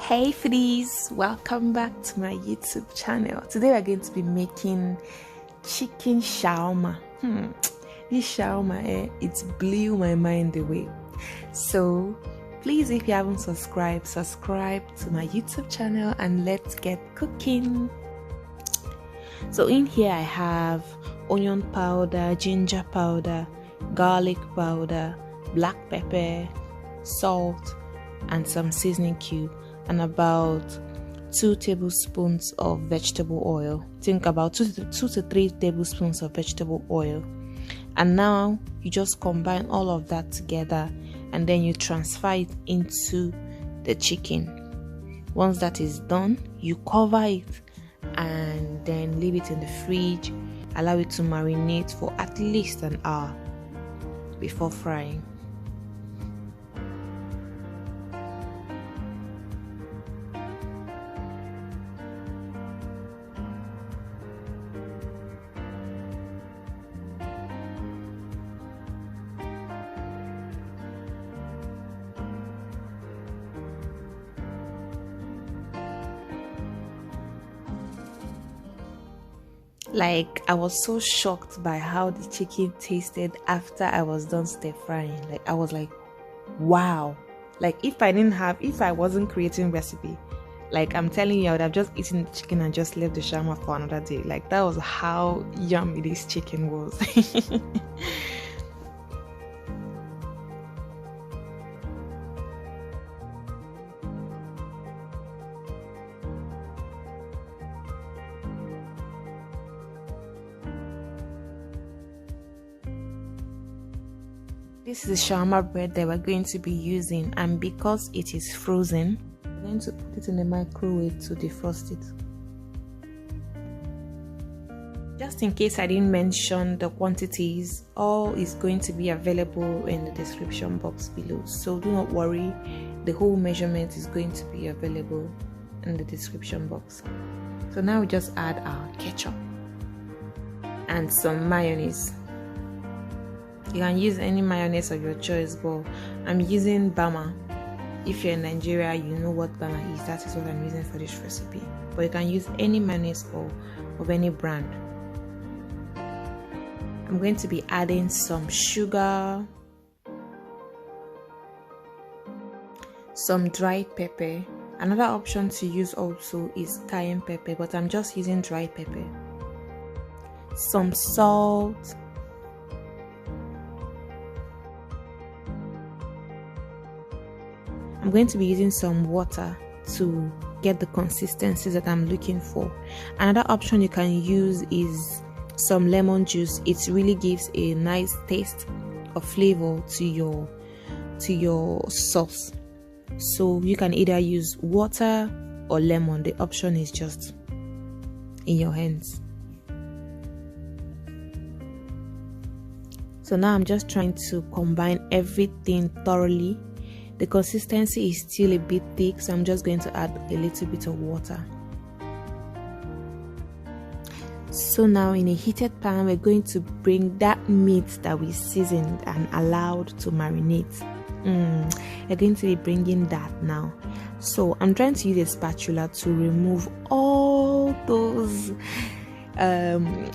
Hey foodies, welcome back to my YouTube channel. Today we're going to be making chicken shawarma. This shawarma, it blew my mind away. So please, if you haven't subscribed, subscribe to my YouTube channel and let's get cooking. So in here I have onion powder, ginger powder, garlic powder, black pepper, salt, and some seasoning cube, and about 2 tablespoons of vegetable oil. Think about 2 to 3 tablespoons of vegetable oil. And now you just combine all of that together and then you transfer it into the chicken. Once that is done, you cover it and then leave it in the fridge. Allow it to marinate for at least an hour before frying. Like, I was so shocked by how the chicken tasted after I was done stir frying. Like, I was like, wow. Like, if I wasn't creating recipe, like, I'm telling you, I would have just eaten the chicken and just left the shawarma for another day. Like, that was how yummy this chicken was. This is the shawarma bread that we're going to be using, and because it is frozen, I'm going to put it in the microwave to defrost it. Just in case I didn't mention the quantities, all is going to be available in the description box below, so do not worry, the whole measurement is going to be available in the description box. So now we just add our ketchup and some mayonnaise. You can use any mayonnaise of your choice, but I'm using Bama. If you're in Nigeria, you know what Bama is. That is what I'm using for this recipe. But you can use any mayonnaise of any brand. I'm going to be adding some sugar, some dried pepper. Another option to use also is cayenne pepper, but I'm just using dried pepper. Some salt. I'm going to be using some water to get the consistency that I'm looking for. Another option you can use is some lemon juice. It really gives a nice taste or flavor to your sauce. So you can either use water or lemon. The option is just in your hands. So now I'm just trying to combine everything thoroughly. The consistency is still a bit thick, so I'm just going to add a little bit of water. So now in a heated pan, we're going to bring that meat that we seasoned and allowed to marinate. We're going to be bringing that now. So I'm trying to use a spatula to remove all those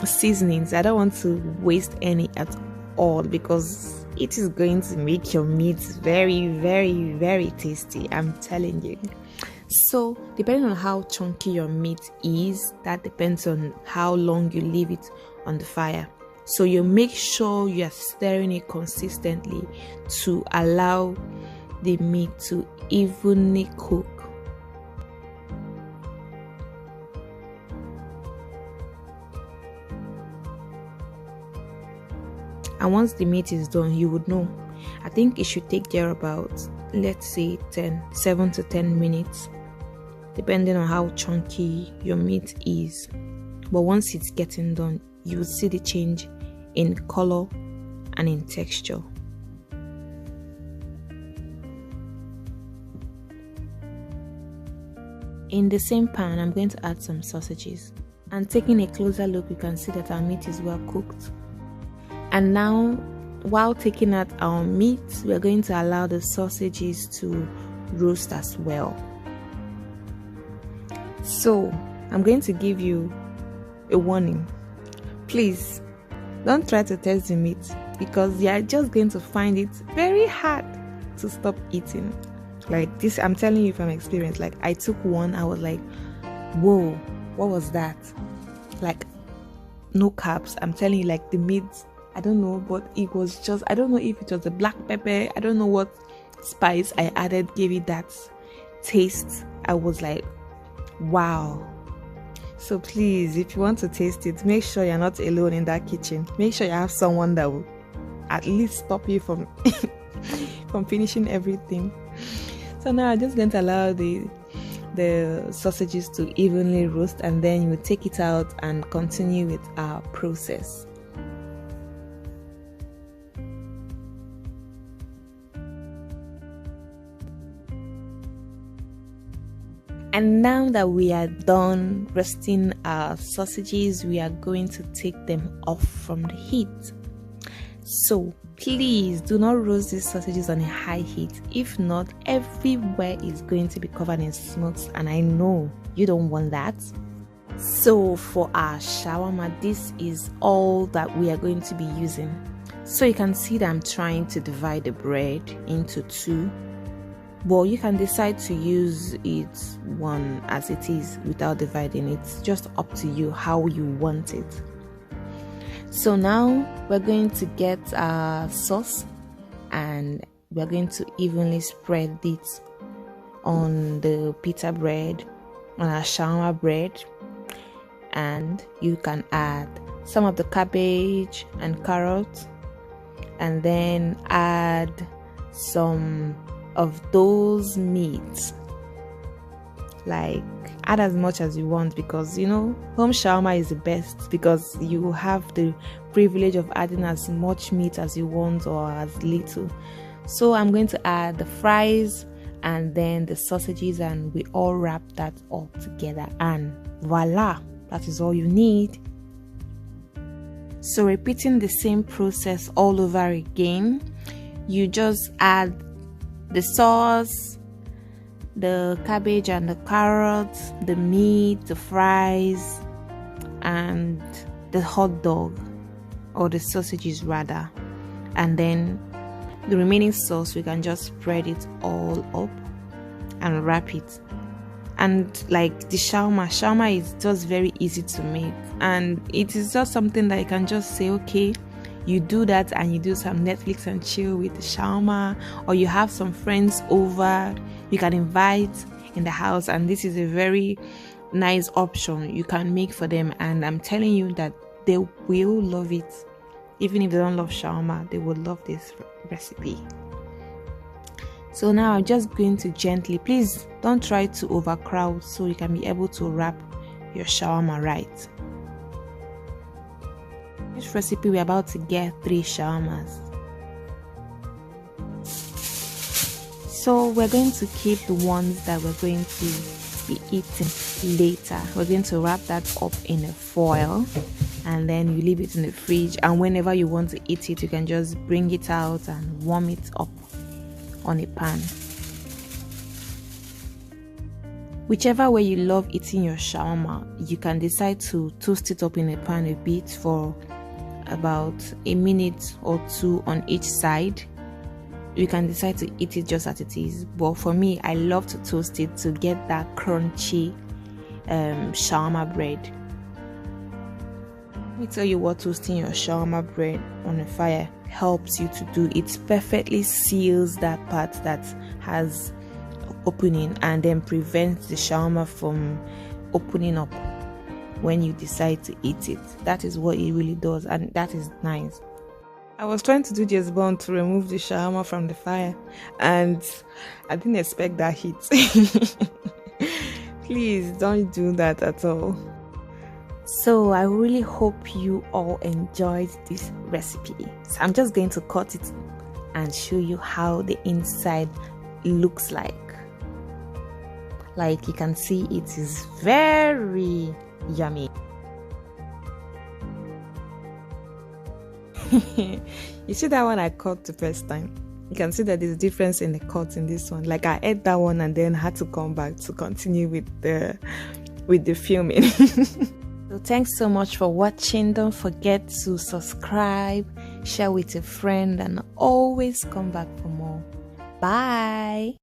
seasonings. I don't want to waste any at all because it is going to make your meat very, very, very tasty, I'm telling you. So depending on how chunky your meat is, that depends on how long you leave it on the fire. So you make sure you are stirring it consistently to allow the meat to evenly cook. And once the meat is done, you would know. I think it should take there about, let's say 7 to 10 minutes, depending on how chunky your meat is. But once it's getting done, you will see the change in color and in texture. In the same pan, I'm going to add some sausages. And taking a closer look, you can see that our meat is well cooked. And now, while taking out our meat, we're going to allow the sausages to roast as well. So I'm going to give you a warning. Please don't try to test the meat, because you are just going to find it very hard to stop eating. Like this, I'm telling you from experience. Like I took one, I was like, whoa, what was that? Like no carbs. I'm telling you, like the meat, I don't know, but it was just, I don't know if it was the black pepper, I don't know what spice I added gave it that taste. I was like, wow. So please, if you want to taste it, make sure you're not alone in that kitchen. Make sure you have someone that will at least stop you from from finishing everything. So now I'm just going to allow the sausages to evenly roast, and then you will take it out and continue with our process. And now that we are done roasting our sausages, we are going to take them off from the heat. So please do not roast these sausages on a high heat. If not, everywhere is going to be covered in smokes, and I know you don't want that. So for our shawarma, this is all that we are going to be using. So you can see that I'm trying to divide the bread into two. But you can decide to use it one as it is without dividing it. It's just up to you how you want it. So now we're going to get our sauce, and we're going to evenly spread it on the pita bread, on our shawarma bread. And you can add some of the cabbage and carrots, and then add some of those meats. Like add as much as you want, because you know home shawarma is the best, because you have the privilege of adding as much meat as you want or as little. So I'm going to add the fries and then the sausages, and we all wrap that all together, and voila, that is all you need. So repeating the same process all over again, you just add the sauce, the cabbage and the carrots, the meat, the fries, and the hot dog, or the sausages rather, and then the remaining sauce we can just spread it all up and wrap it. And like the shawarma is just very easy to make, and it is just something that you can just say, okay, you do that and you do some Netflix and chill with the shawarma, or you have some friends over, you can invite in the house, and this is a very nice option you can make for them. And I'm telling you that they will love it. Even if they don't love shawarma, they will love this recipe. So now I'm just going to gently, please don't try to overcrowd, so you can be able to wrap your shawarma right. This recipe we're about to get 3 shawarmas. So we're going to keep the ones that we're going to be eating later. We're going to wrap that up in a foil, and then you leave it in the fridge, and whenever you want to eat it, you can just bring it out and warm it up on a pan. Whichever way you love eating your shawarma, you can decide to toast it up in a pan a bit for about a minute or 2 on each side. You can decide to eat it just as it is, but for me, I love to toast it to get that crunchy shawarma bread. Let me tell you what toasting your shawarma bread on a fire helps you to do. It perfectly seals that part that has opening, and then prevents the shawarma from opening up when you decide to eat it. That is what it really does, and that is nice. I was trying to do just born to remove the shawarma from the fire, and I didn't expect that heat. Please don't do that at all. So I really hope you all enjoyed this recipe. So I'm just going to cut it and show you how the inside looks like. Like you can see, it is very yummy. You see that one I cut the first time? You can see that there's a difference in the cut in this one. Like I ate that one and then had to come back to continue with the with the filming. So thanks so much for watching. Don't forget to subscribe, share with a friend, and always come back for more. Bye.